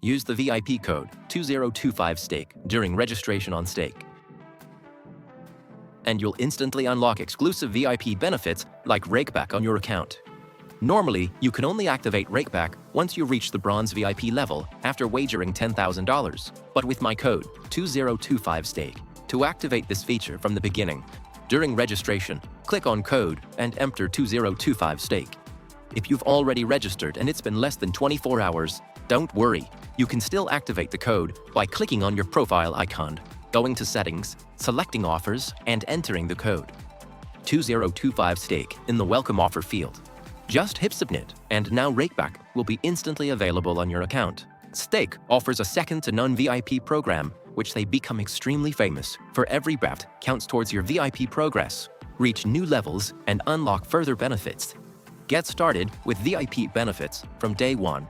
Use the VIP code 2025STAKE during registration on Stake, and you'll instantly unlock exclusive VIP benefits like rakeback on your account. Normally, you can only activate rakeback once you reach the bronze VIP level after wagering $10,000. But with my code 2025STAKE, to activate this feature from the beginning, during registration, click on code and enter 2025STAKE. If you've already registered and it's been less than 24 hours, don't worry. You can still activate the code by clicking on your profile icon, going to Settings, selecting Offers, and entering the code 2025STAKE in the Welcome Offer field. Just hit Submit, and now rakeback will be instantly available on your account. Stake offers a second-to-none VIP program, which they become extremely famous. For every bet counts towards your VIP progress. Reach new levels and unlock further benefits. Get started with VIP benefits from day one.